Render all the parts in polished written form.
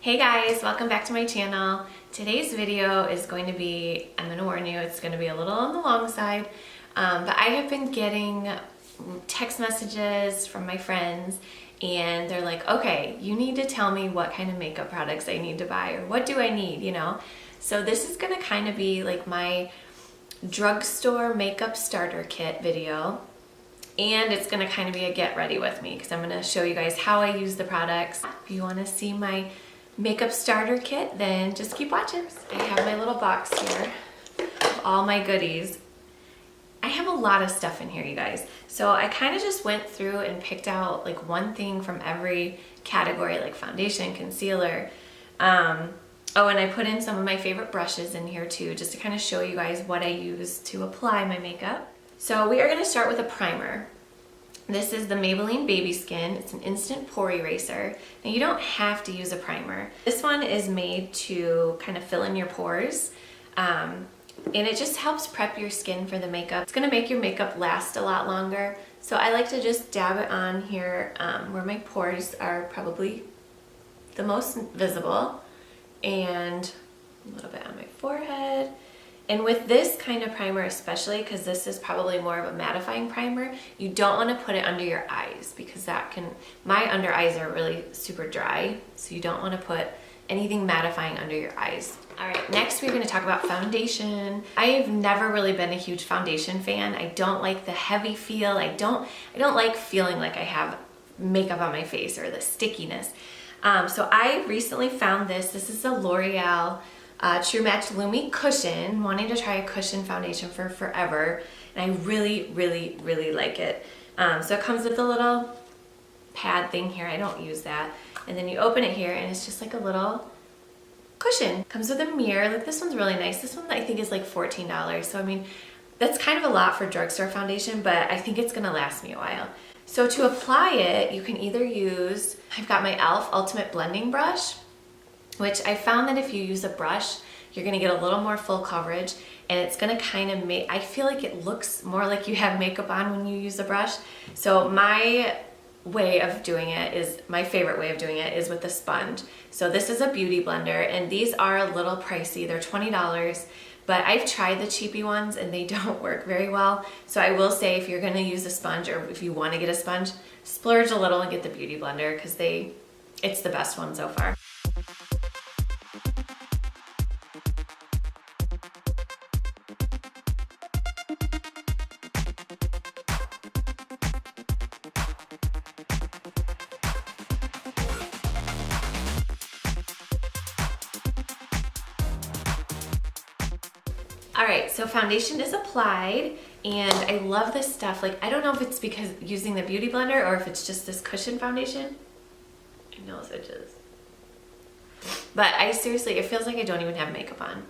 Hey guys, welcome back to my channel. Today's video is going to be, I'm going to warn you, it's going to be a little on the long side, but I have been getting text messages from my friends and they're like, okay, you need to tell me what kind of makeup products I need to buy or what do I need, you know? So this is going to kind of be like my drugstore makeup starter kit video. And it's gonna kind of be a get ready with me because I'm gonna show you guys how I use the products. If you wanna see my makeup starter kit, then just keep watching. I have my little box here of all my goodies. I have a lot of stuff in here, you guys. So I kind of just went through and picked out like one thing from every category, like foundation, concealer. Oh, and I put in some of my favorite brushes in here too, just to kind of show you guys what I use to apply my makeup. So we are going to start with a primer. This is the Maybelline Baby Skin. It's an instant pore eraser. Now you don't have to use a primer. This one is made to kind of fill in your pores. And it just helps prep your skin for the makeup. It's going to make your makeup last a lot longer. So I like to just dab it on here where my pores are probably the most visible. And a little bit on my forehead. And with this kind of primer especially, because this is probably more of a mattifying primer, you don't want to put it under your eyes because that can, my under eyes are really super dry, so you don't want to put anything mattifying under your eyes. All right, next we're going to talk about foundation. I've never really been a huge foundation fan. I don't like the heavy feel. I don't like feeling like I have makeup on my face or the stickiness. So I recently found this. This is a L'Oreal TruNaked Lumi cushion. Wanting to try a cushion foundation for forever, and I really like it. So it comes with a little pad thing here. I don't use that. And then you open it here and it's just like a little cushion. Comes with a mirror. Like, this one's really nice. This one I think is like $14. So I mean, that's kind of a lot for drugstore foundation, but I think it's gonna last me a while. So to apply it, you can either use, I've got my e.l.f. Ultimate Blending Brush, which I found that if you use a brush, you're gonna get a little more full coverage, and it's gonna kind of make, I feel like it looks more like you have makeup on when you use a brush. So my way of doing it is, my favorite way of doing it is with a sponge. So this is a beauty blender, and these are a little pricey. They're $20, but I've tried the cheapy ones and they don't work very well. So I will say, if you're gonna use a sponge, or if you wanna get a sponge, splurge a little and get the beauty blender, because it's the best one so far. All right, so foundation is applied, and I love this stuff. Like, I don't know if it's because using the beauty blender or if it's just this cushion foundation. I know it is. But I seriously, it feels like I don't even have makeup on.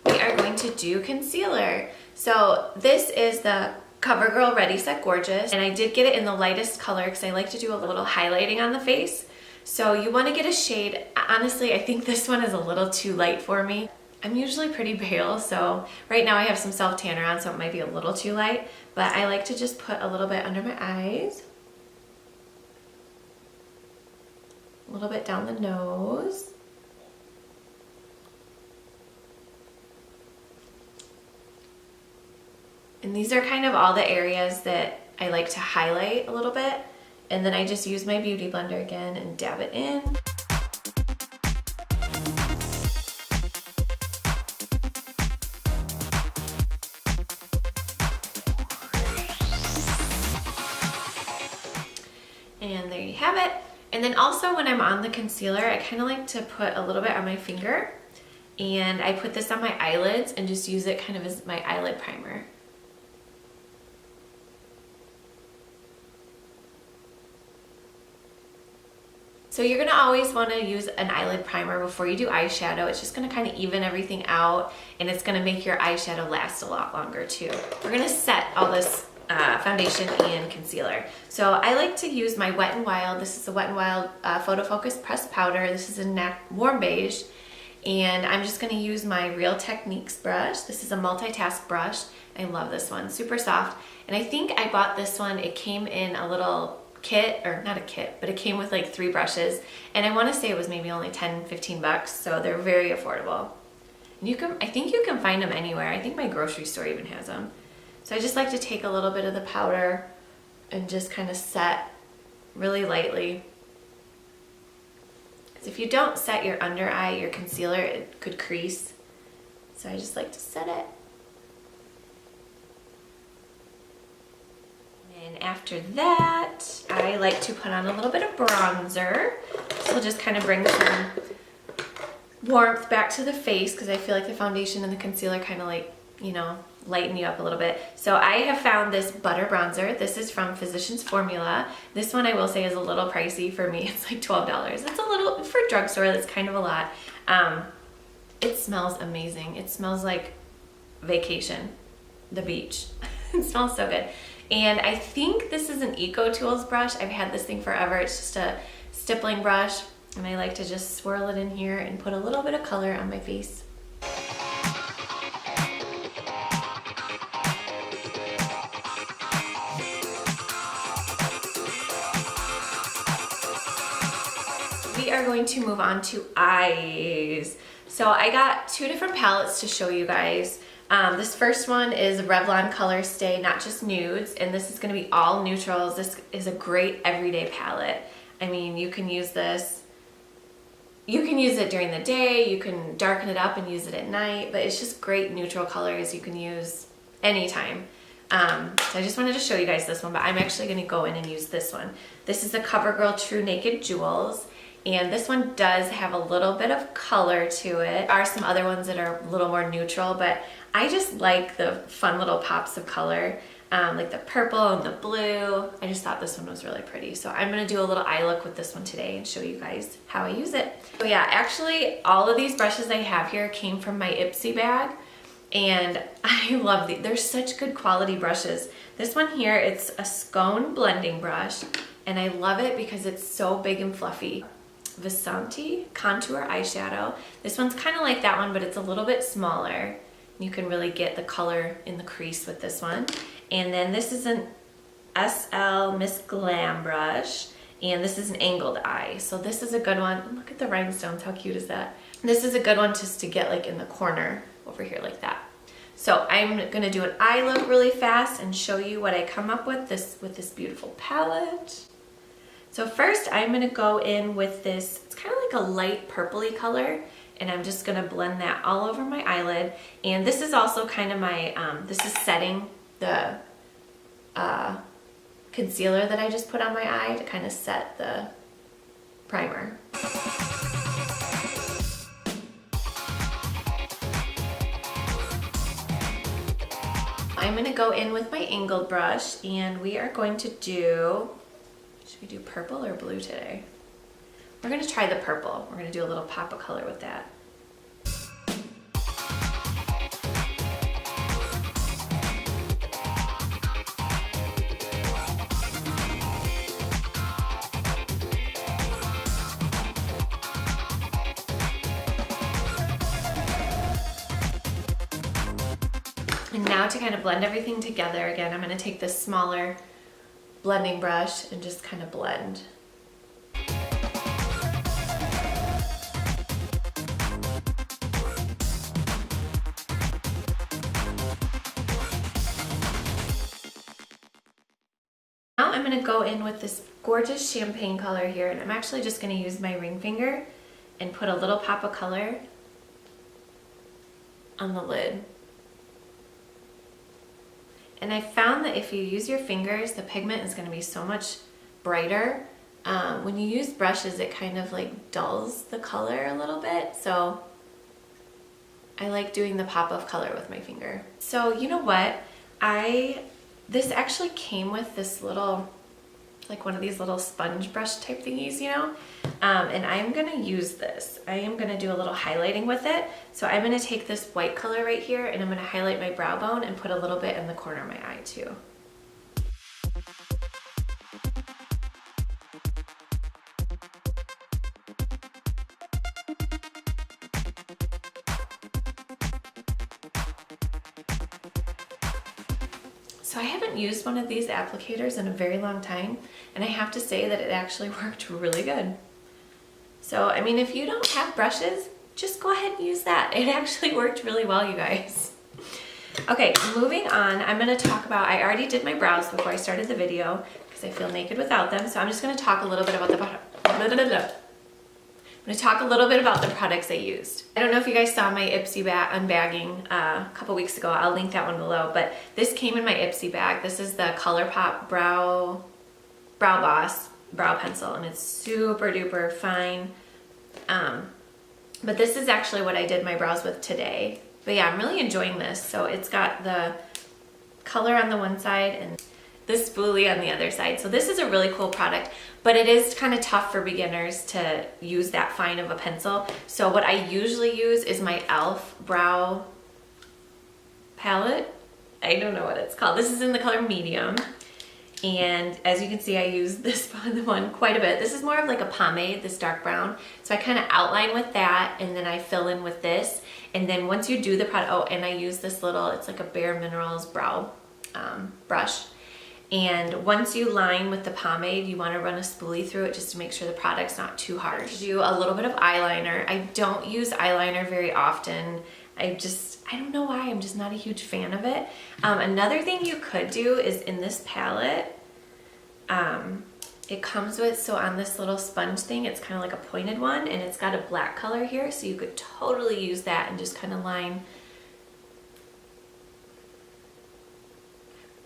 We are going to do concealer. So this is the Covergirl Ready Set Gorgeous, and I did get it in the lightest color because I like to do a little highlighting on the face. So you want to get a shade. Honestly, I think this one is a little too light for me. I'm usually pretty pale, so right now I have some self tanner on, so it might be a little too light, but I like to just put a little bit under my eyes, a little bit down the nose, and these are kind of all the areas that I like to highlight a little bit, and then I just use my beauty blender again and dab it in. And there you have it. And then also when I'm on the concealer, I kind of like to put a little bit on my finger, and I put this on my eyelids and just use it kind of as my eyelid primer. So you're gonna always wanna use an eyelid primer before you do eyeshadow. It's just gonna kind of even everything out, and it's gonna make your eyeshadow last a lot longer too. We're gonna set all this foundation and concealer. So I like to use my Wet n Wild. This is the Wet n Wild Photo Focus Pressed Powder. This is a warm beige, and I'm just going to use my Real Techniques brush. This is a multitask brush. I love this one, super soft. And I think I bought this one, it came in a little kit, or not a kit, but it came with like 3 brushes, and I want to say it was maybe only 10-15 bucks, so they're very affordable. And I think you can find them anywhere. I think my grocery store even has them. So I just like to take a little bit of the powder and just kind of set really lightly. Because if you don't set your under eye, your concealer, it could crease. So I just like to set it. And after that, I like to put on a little bit of bronzer. This will just kind of bring some warmth back to the face, because I feel like the foundation and the concealer kind of like, you know, lighten you up a little bit. So I have found this butter bronzer. This is from Physicians Formula. This one I will say is a little pricey for me. It's like $12. It's a little, for a drugstore, that's kind of a lot. It smells amazing. It smells like vacation, the beach. It smells so good. And I think this is an Eco Tools brush. I've had this thing forever. It's just a stippling brush, and I like to just swirl it in here and put a little bit of color on my face. We are going to move on to eyes. So I got 2 different palettes to show you guys. This first one is Revlon Colorstay, not just nudes, and this is going to be all neutrals. This is a great everyday palette. I mean, you can use this. You can use it during the day, you can darken it up and use it at night, but it's just great neutral colors you can use anytime. So I just wanted to show you guys this one, but I'm actually going to go in and use this one. This is the Covergirl TruNaked Jewels. And this one does have a little bit of color to it. There are some other ones that are a little more neutral, but I just like the fun little pops of color, like the purple and the blue. I just thought this one was really pretty. So I'm gonna do a little eye look with this one today and show you guys how I use it. So yeah, actually all of these brushes I have here came from my Ipsy bag, and I love these. They're such good quality brushes. This one here, it's a scone blending brush, and I love it because it's so big and fluffy. Visanti Contour Eyeshadow. This one's kind of like that one, but it's a little bit smaller. You can really get the color in the crease with this one. And then this is an SL Miss Glam brush, and this is an angled eye. So this is a good one. Look at the rhinestones, how cute is that? This is a good one just to get like in the corner over here like that. So I'm gonna do an eye look really fast and show you what I come up with this beautiful palette. So first I'm gonna go in with this, it's kind of like a light purpley color, and I'm just gonna blend that all over my eyelid. And this is also kind of my, this is setting the concealer that I just put on my eye to kind of set the primer. I'm gonna go in with my angled brush, and we are going to do, should we do purple or blue today? We're gonna try the purple. We're gonna do a little pop of color with that. And now to kind of blend everything together, again, I'm gonna take this smaller blending brush and just kind of blend. Now I'm gonna go in with this gorgeous champagne color here, and I'm actually just gonna use my ring finger and put a little pop of color on the lid. And I found that if you use your fingers, the pigment is going to be so much brighter. When you use brushes, it kind of like dulls the color a little bit. So I like doing the pop of color with my finger. So you know what? This actually came with this little, like one of these little sponge brush type thingies, you know? And I'm gonna use this. I am gonna do a little highlighting with it. So I'm gonna take this white color right here, and I'm gonna highlight my brow bone and put a little bit in the corner of my eye too. So I haven't used one of these applicators in a very long time, and I have to say that it actually worked really good. So, I mean, if you don't have brushes, just go ahead and use that. It actually worked really well, you guys. Okay, moving on, I'm gonna talk about, I already did my brows before I started the video because I feel naked without them, so I'm just gonna talk a little bit about the products I used. I don't know if you guys saw my Ipsy bag unbagging a couple weeks ago. I'll link that one below, but this came in my Ipsy bag. This is the Colourpop Brow Boss brow pencil, and it's super duper fine. But this is actually what I did my brows with today. But yeah, I'm really enjoying this. So it's got the color on the one side and the spoolie on the other side. So this is a really cool product, but it is kind of tough for beginners to use that fine of a pencil. So what I usually use is my e.l.f. brow palette. I don't know what it's called. This is in the color medium. And as you can see, I use this one quite a bit. This is more of like a pomade, this dark brown. So I kind of outline with that, and then I fill in with this. And then once you do the product, oh, and I use this little, it's like a Bare Minerals brow brush. And once you line with the pomade, you want to run a spoolie through it just to make sure the product's not too hard. Do a little bit of eyeliner. I don't use eyeliner very often. I don't know why, I'm just not a huge fan of it. Another thing you could do is in this palette, it comes with, so on this little sponge thing, it's kind of like a pointed one, and it's got a black color here, so you could totally use that and just kind of line.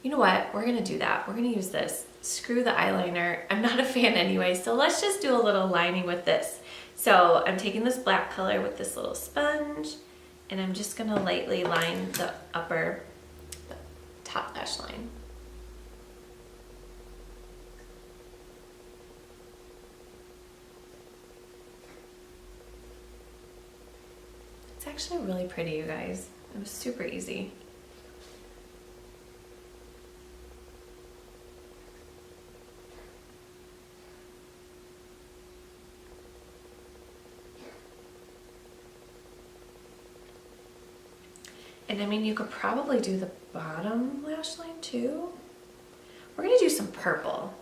You know what, we're gonna do that. We're gonna use this. Screw the eyeliner. I'm not a fan anyway, so let's just do a little lining with this. So I'm taking this black color with this little sponge, and I'm just gonna lightly line the top lash line. It's actually really pretty, you guys. It was super easy. And I mean, you could probably do the bottom lash line too. We're gonna do some purple.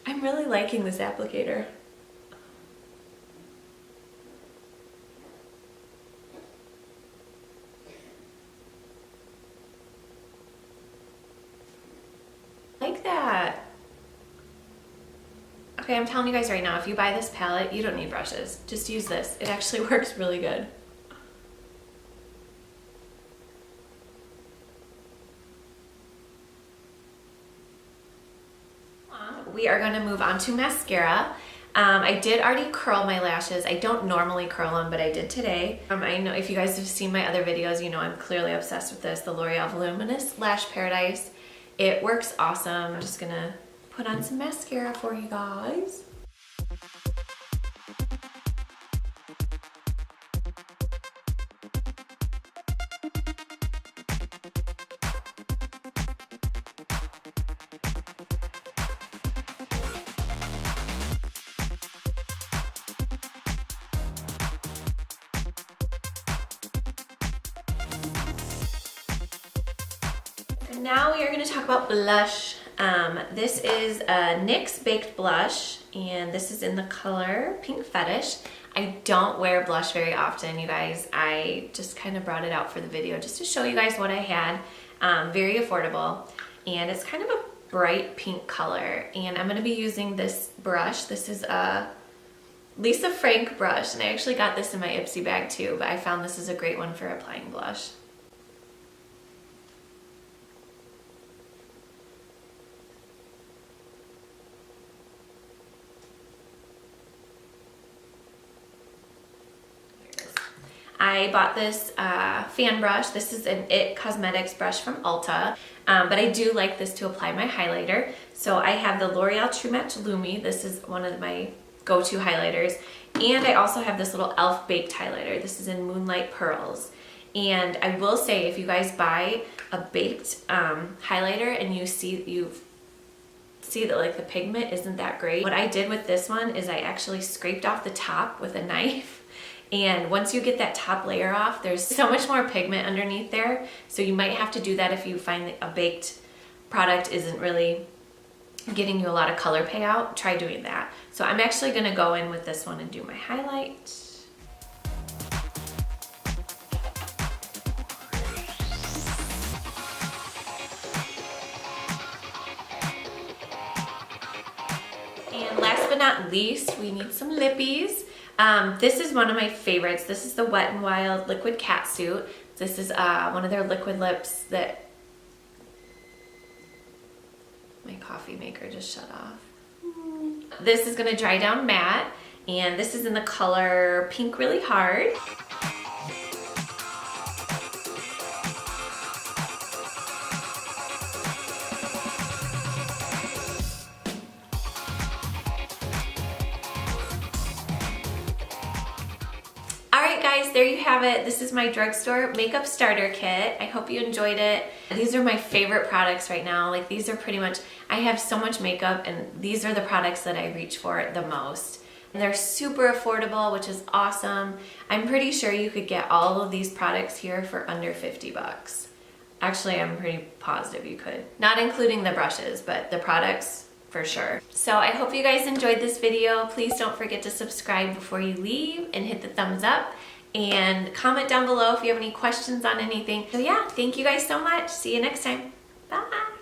I'm really liking this applicator. Like that. Okay, I'm telling you guys right now, if you buy this palette, you don't need brushes. Just use this. It actually works really good. We are going to move on to mascara. I did already curl my lashes. I don't normally curl them, but I did today. I know if you guys have seen my other videos, you know I'm clearly obsessed with this, the L'Oreal Voluminous Lash Paradise. It works awesome. I'm just going to put on some mascara for you guys. Now we are going to talk about blush. This is a NYX Baked Blush, and this is in the color Pink Fetish. I don't wear blush very often, you guys. I just kind of brought it out for the video just to show you guys what I had. Very affordable, and it's kind of a bright pink color. And I'm going to be using this brush. This is a Lisa Frank brush, and I actually got this in my Ipsy bag too, but I found this is a great one for applying blush. I bought this fan brush. This is an IT Cosmetics brush from Ulta, but I do like this to apply my highlighter. So I have the L'Oreal True Match Lumi. This is one of my go-to highlighters. And I also have this little e.l.f. Baked highlighter. This is in Moonlight Pearls. And I will say, if you guys buy a baked highlighter and you see that like the pigment isn't that great, what I did with this one is I actually scraped off the top with a knife And once you get that top layer off, there's so much more pigment underneath there. So you might have to do that if you find that a baked product isn't really getting you a lot of color payout. Try doing that. So I'm actually gonna go in with this one and do my highlight. And last but not least, we need some lippies. This is one of my favorites. This is the Wet n Wild Liquid Catsuit. This is one of their liquid lips that my coffee maker just shut off. This is gonna dry down matte, and this is in the color Pink Really Hard. Alright guys, there you have it. This is my drugstore makeup starter kit. I hope you enjoyed it. These are my favorite products right now. Like, these are pretty much, I have so much makeup and these are the products that I reach for the most. And they're super affordable, which is awesome. I'm pretty sure you could get all of these products here for under 50 bucks. Actually, I'm pretty positive you could. Not including the brushes, but the products for sure. So I hope you guys enjoyed this video. Please don't forget to subscribe before you leave and hit the thumbs up and comment down below if you have any questions on anything. So yeah, thank you guys so much. See you next time. Bye.